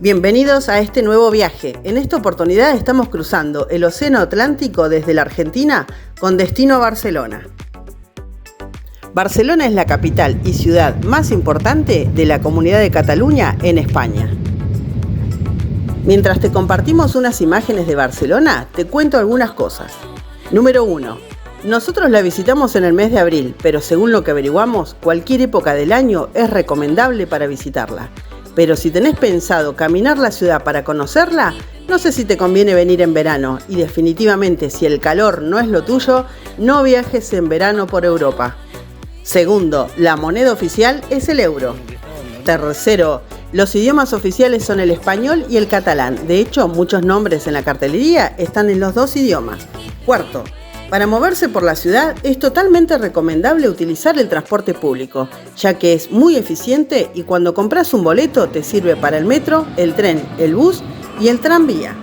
Bienvenidos a este nuevo viaje. En esta oportunidad estamos cruzando el Océano Atlántico desde la Argentina con destino a Barcelona. Barcelona es la capital y ciudad más importante de la Comunidad de Cataluña en España. Mientras te compartimos unas imágenes de Barcelona, te cuento algunas cosas. Número 1. Nosotros la visitamos en el mes de abril, pero según lo que averiguamos, cualquier época del año es recomendable para visitarla. Pero si tenés pensado caminar la ciudad para conocerla, no sé si te conviene venir en verano y definitivamente si el calor no es lo tuyo, no viajes en verano por Europa. Segundo, la moneda oficial es el euro. Tercero, los idiomas oficiales son el español y el catalán. De hecho, muchos nombres en la cartelería están en los dos idiomas. Cuarto, para moverse por la ciudad es totalmente recomendable utilizar el transporte público, ya que es muy eficiente y cuando compras un boleto te sirve para el metro, el tren, el bus y el tranvía.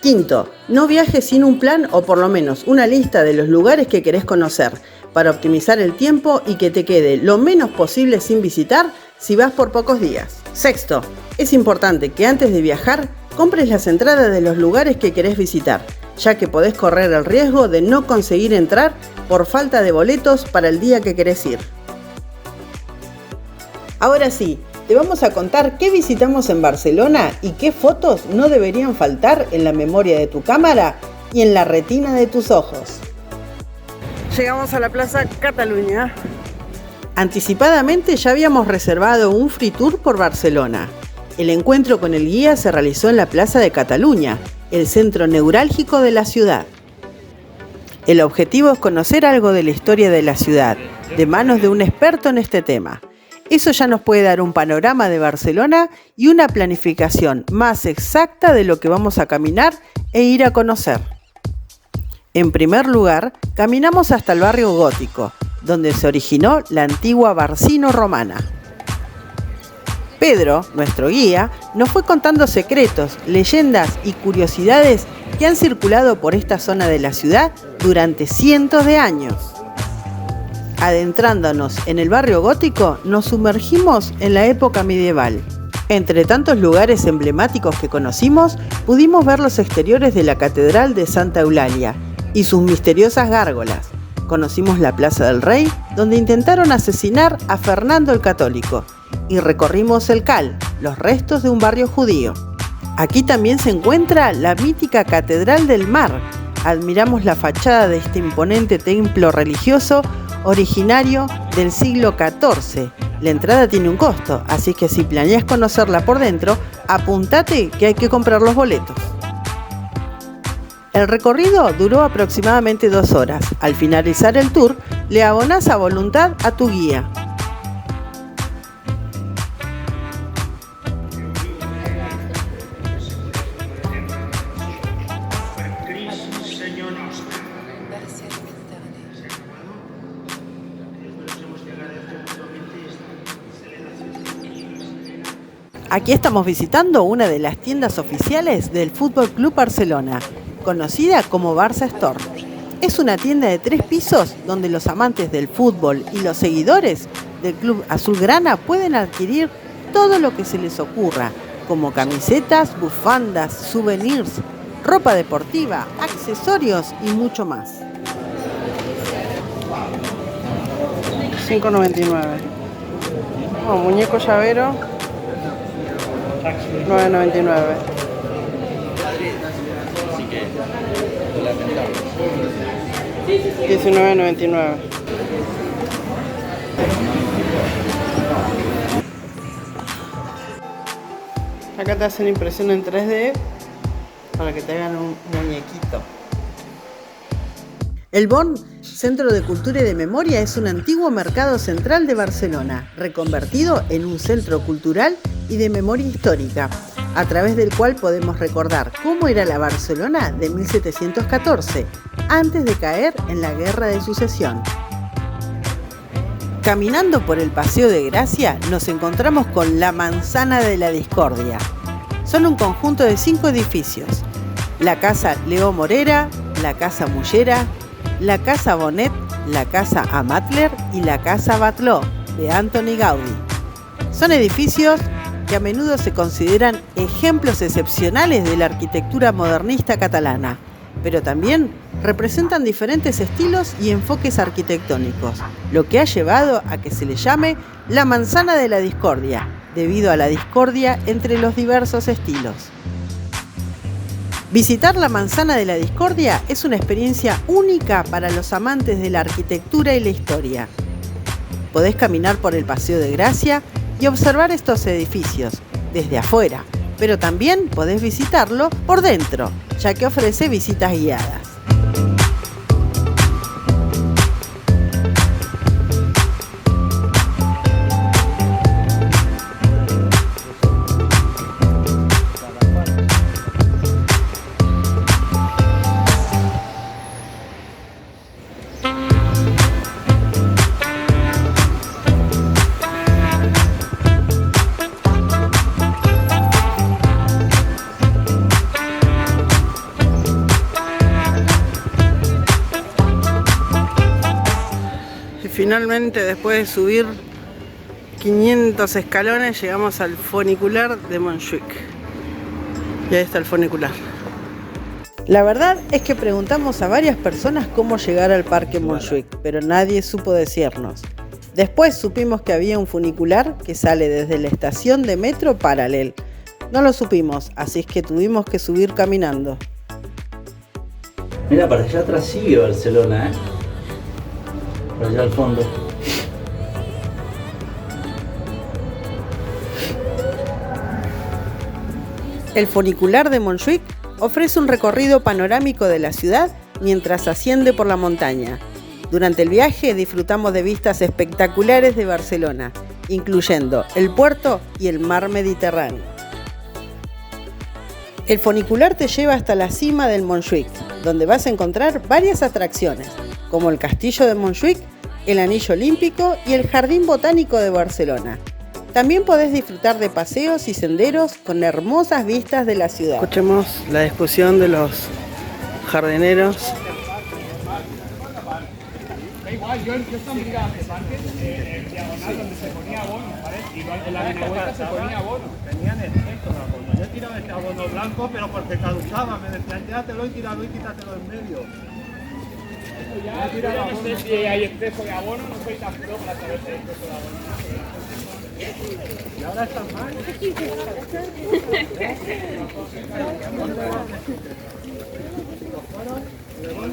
Quinto, no viajes sin un plan o por lo menos una lista de los lugares que querés conocer, para optimizar el tiempo y que te quede lo menos posible sin visitar si vas por pocos días. Sexto, es importante que antes de viajar compres las entradas de los lugares que querés visitar, ya que podés correr el riesgo de no conseguir entrar por falta de boletos para el día que querés ir. Ahora sí, te vamos a contar qué visitamos en Barcelona y qué fotos no deberían faltar en la memoria de tu cámara y en la retina de tus ojos. Llegamos a la Plaza Cataluña. Anticipadamente ya habíamos reservado un free tour por Barcelona. El encuentro con el guía se realizó en la Plaza de Cataluña, el centro neurálgico de la ciudad. El objetivo es conocer algo de la historia de la ciudad, de manos de un experto en este tema. Eso ya nos puede dar un panorama de Barcelona y una planificación más exacta de lo que vamos a caminar e ir a conocer. En primer lugar, caminamos hasta el barrio gótico, donde se originó la antigua Barcino romana. Pedro, nuestro guía, nos fue contando secretos, leyendas y curiosidades que han circulado por esta zona de la ciudad durante cientos de años. Adentrándonos en el barrio gótico, nos sumergimos en la época medieval. Entre tantos lugares emblemáticos que conocimos, pudimos ver los exteriores de la Catedral de Santa Eulalia y sus misteriosas gárgolas. Conocimos la Plaza del Rey, donde intentaron asesinar a Fernando el Católico, y recorrimos el Cal, los restos de un barrio judío. Aquí también se encuentra la mítica Catedral del Mar. Admiramos la fachada de este imponente templo religioso originario del siglo XIV. La entrada tiene un costo, así que si planeas conocerla por dentro, apúntate que hay que comprar los boletos. El recorrido duró aproximadamente 2 horas. Al finalizar el tour, le abonás a voluntad a tu guía. Aquí estamos visitando una de las tiendas oficiales del Fútbol Club Barcelona, conocida como Barça Store. Es una tienda de 3 pisos donde los amantes del fútbol y los seguidores del Club Azulgrana pueden adquirir todo lo que se les ocurra, como camisetas, bufandas, souvenirs, ropa deportiva, accesorios y mucho más. 5,99. Oh, muñeco llavero, 9,99. 19,99. Acá te hacen impresión en 3D para que te hagan un muñequito. El Born, Centro de Cultura y de Memoria, es un antiguo mercado central de Barcelona, reconvertido en un centro cultural y de memoria histórica, a través del cual podemos recordar cómo era la Barcelona de 1714, antes de caer en la Guerra de Sucesión. Caminando por el Paseo de Gracia, nos encontramos con la Manzana de la Discordia. Son un conjunto de 5 edificios: la Casa Leó Morera, la Casa Mullera, la Casa Bonet, la Casa Amatller y la Casa Batlló, de Antoni Gaudí. Son edificios que a menudo se consideran ejemplos excepcionales de la arquitectura modernista catalana, pero también representan diferentes estilos y enfoques arquitectónicos, lo que ha llevado a que se le llame la manzana de la discordia, debido a la discordia entre los diversos estilos. Visitar la Manzana de la Discordia es una experiencia única para los amantes de la arquitectura y la historia. Podés caminar por el Paseo de Gracia y observar estos edificios desde afuera, pero también podés visitarlo por dentro, ya que ofrece visitas guiadas. Finalmente, después de subir 500 escalones, llegamos al funicular de Montjuïc. Y ahí está el funicular. La verdad es que preguntamos a varias personas cómo llegar al Parque Montjuïc, pero nadie supo decirnos. Después supimos que había un funicular que sale desde la estación de metro Paral·lel. No lo supimos, así es que tuvimos que subir caminando. Mira, para allá atrás sigue Barcelona, por allá al fondo. El funicular de Montjuïc ofrece un recorrido panorámico de la ciudad mientras asciende por la montaña. Durante el viaje disfrutamos de vistas espectaculares de Barcelona, incluyendo el puerto y el mar Mediterráneo. El funicular te lleva hasta la cima del Montjuïc, donde vas a encontrar varias atracciones, como el Castillo de Montjuïc, el Anillo Olímpico y el Jardín Botánico de Barcelona. También podés disfrutar de paseos y senderos con hermosas vistas de la ciudad. Escuchemos la discusión de los jardineros. Igual, yo estaba mirando el diagonal donde se ponía abono, ¿vale? Igual en la vuelta se ponía abono. Tenían estos abonos. Yo he tirado este abono blanco, pero porque caducaba. Me decían, tíratelo y tíralo y quítatelo en medio. Ya no sé si hay exceso de abono, no soy tan pro para saber si hay exceso de abono. Y ahora están mal.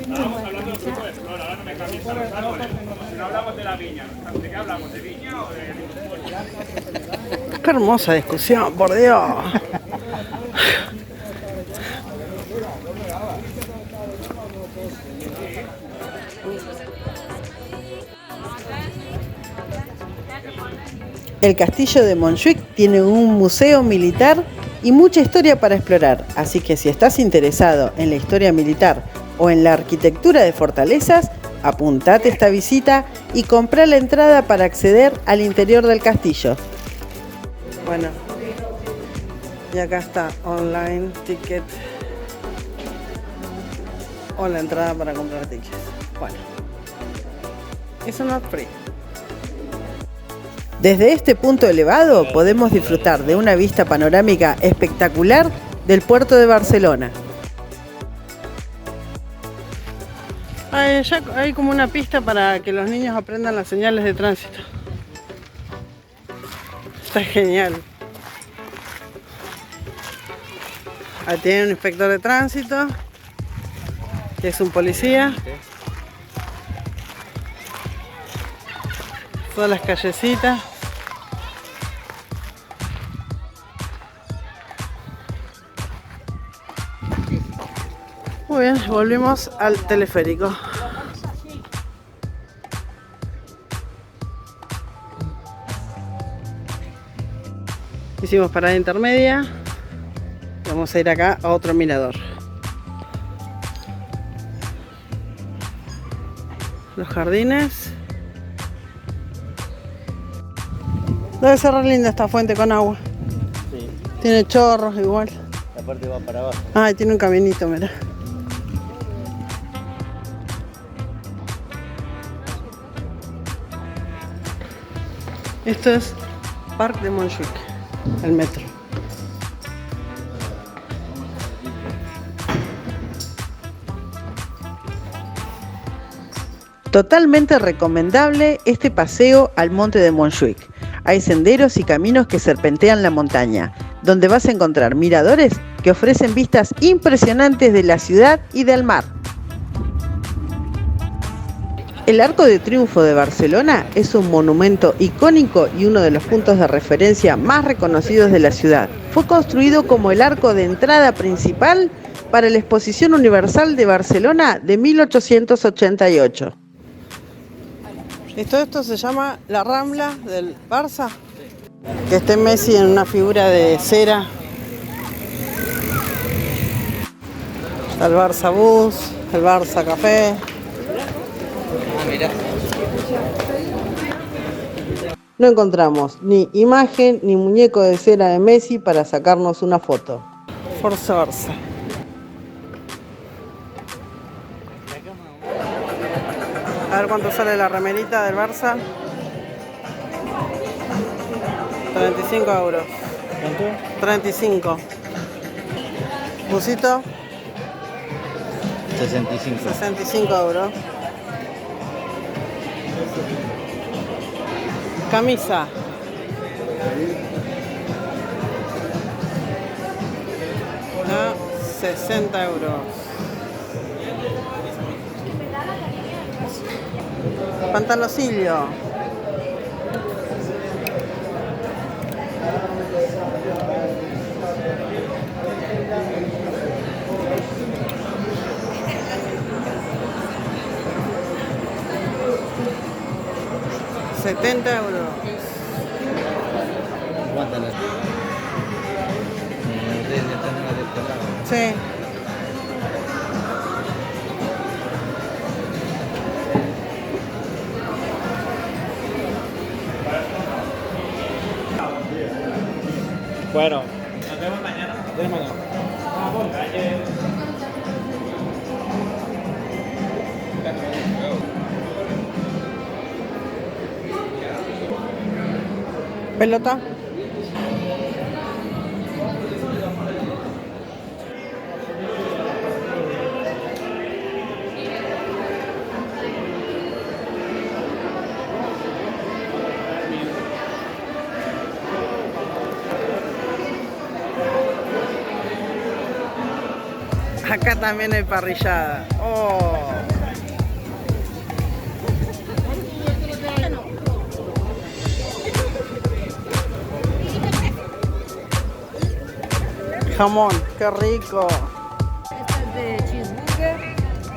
Estábamos hablando del grupo de flor, ahora no me cambies a los árboles. Si no hablamos de la viña, ¿de qué hablamos? ¿De viña o de...? ¡Qué hermosa discusión, por Dios! El castillo de Montjuïc tiene un museo militar y mucha historia para explorar, así que si estás interesado en la historia militar o en la arquitectura de fortalezas, apuntate esta visita y comprá la entrada para acceder al interior del castillo. Bueno, y acá está online ticket o la entrada para comprar tickets. Bueno, eso no es free. Desde este punto elevado podemos disfrutar de una vista panorámica espectacular del puerto de Barcelona. Hay como una pista para que los niños aprendan las señales de tránsito. Está genial. Ahí tiene un inspector de tránsito, que es un policía. Todas las callecitas. Muy bien, volvimos al teleférico. Hicimos parada intermedia. Vamos a ir acá a otro mirador. Los jardines. Debe ser re linda esta fuente con agua. Sí. Tiene chorros igual. La parte va para abajo. Ah, y tiene un caminito, mira. Esto es Parc de Montjuïc. el metro. Totalmente recomendable este paseo al monte de Montjuic. Hay senderos y caminos que serpentean la montaña, donde vas a encontrar miradores que ofrecen vistas impresionantes de la ciudad y del mar. El Arco de Triunfo de Barcelona es un monumento icónico y uno de los puntos de referencia más reconocidos de la ciudad. Fue construido como el arco de entrada principal para la Exposición Universal de Barcelona de 1888. Esto se llama la Rambla del Barça. Que esté Messi en una figura de cera. Está el Barça Bus, el Barça Café. Mira. No encontramos ni imagen ni muñeco de cera de Messi para sacarnos una foto. Forza Barça. A ver cuánto sale la remerita del Barça. 35 euros. ¿Cuánto? 35. Busito. 65. 65 euros. Camisa. A 60 euros. Pantaloncillo. $70. Aguántala. Sí. Bueno, nos vemos mañana. Nos vemos mañana. Pelota. Acá también hay parrillada. Oh. Jamón, qué rico. Esta es de cheeseburger,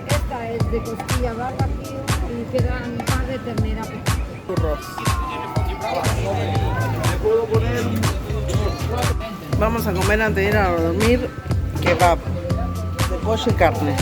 esta es de costilla barbecue y quedan pan de ternera. Churros. Vamos a comer antes de ir a dormir kebab de pollo y carne.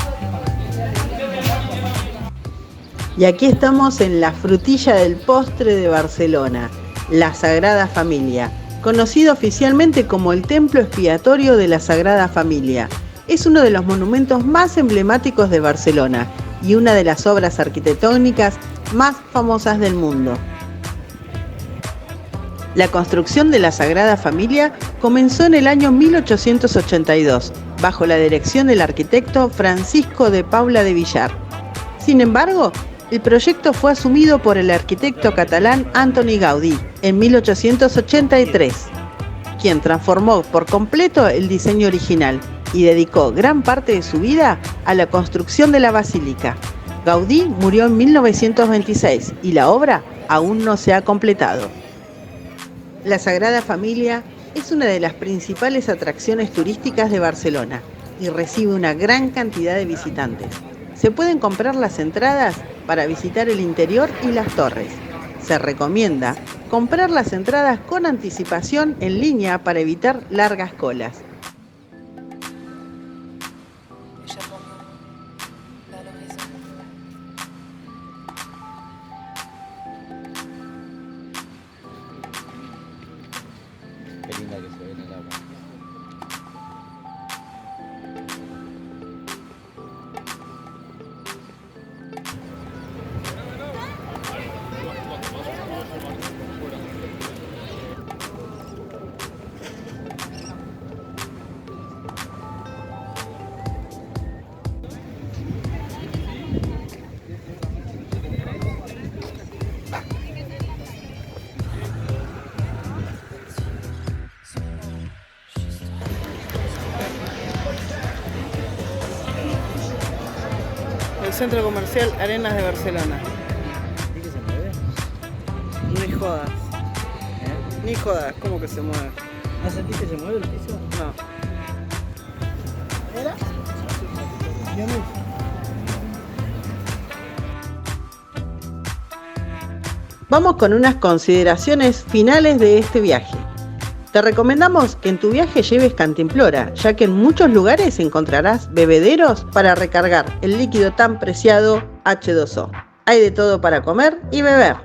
Y aquí estamos en la frutilla del postre de Barcelona, la Sagrada Familia, conocido oficialmente como el Templo Expiatorio de la Sagrada Familia. Es uno de los monumentos más emblemáticos de Barcelona y una de las obras arquitectónicas más famosas del mundo. La construcción de la Sagrada Familia comenzó en el año 1882, bajo la dirección del arquitecto Francisco de Paula de Villar. Sin embargo, el proyecto fue asumido por el arquitecto catalán Antoni Gaudí en 1883, quien transformó por completo el diseño original y dedicó gran parte de su vida a la construcción de la basílica. Gaudí murió en 1926 y la obra aún no se ha completado. La Sagrada Familia es una de las principales atracciones turísticas de Barcelona y recibe una gran cantidad de visitantes. Se pueden comprar las entradas para visitar el interior y las torres. Se recomienda comprar las entradas con anticipación en línea para evitar largas colas. Qué linda que se ve en el agua. Centro Comercial Arenas de Barcelona. ¿Y que se mueve? Ni jodas. ¿Eh? Ni jodas, ¿cómo que se mueve? ¿No sentís que se mueve el piso? No. ¿Era? Vamos con unas consideraciones finales de este viaje. Te recomendamos que en tu viaje lleves cantimplora, ya que en muchos lugares encontrarás bebederos para recargar el líquido tan preciado H2O. Hay de todo para comer y beber.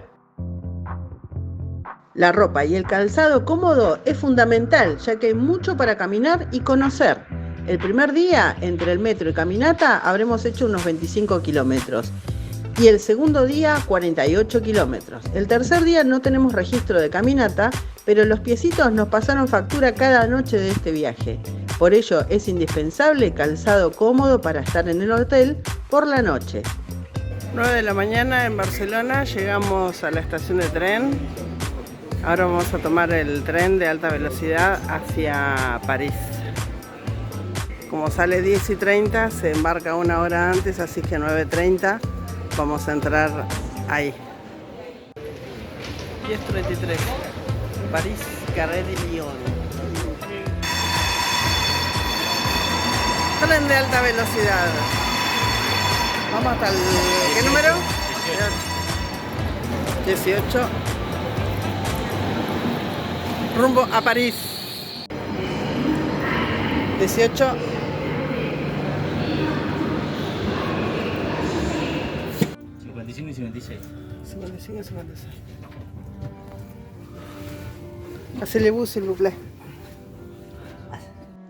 La ropa y el calzado cómodo es fundamental, ya que hay mucho para caminar y conocer. El primer día, entre el metro y caminata, habremos hecho unos 25 kilómetros. Y el segundo día, 48 kilómetros. El tercer día no tenemos registro de caminata, pero los piecitos nos pasaron factura cada noche de este viaje. Por ello es indispensable calzado cómodo para estar en el hotel por la noche. 9 de la mañana en Barcelona, llegamos a la estación de tren. Ahora vamos a tomar el tren de alta velocidad hacia París. Como sale 10:30, se embarca una hora antes, así que 9:30 vamos a entrar ahí. 10:33, París, Carré de Lyon. Tren de alta velocidad. Vamos hasta el... ¿qué número? 18. Rumbo a París. 18. 55 y 56. 55 y 56. Hacele-vous, s'il vous plaît.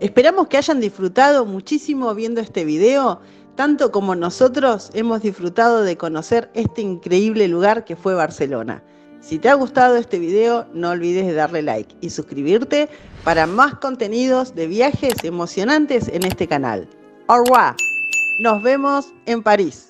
Esperamos que hayan disfrutado muchísimo viendo este video, tanto como nosotros hemos disfrutado de conocer este increíble lugar que fue Barcelona. Si te ha gustado este video, no olvides de darle like y suscribirte para más contenidos de viajes emocionantes en este canal. Au revoir. Nos vemos en París.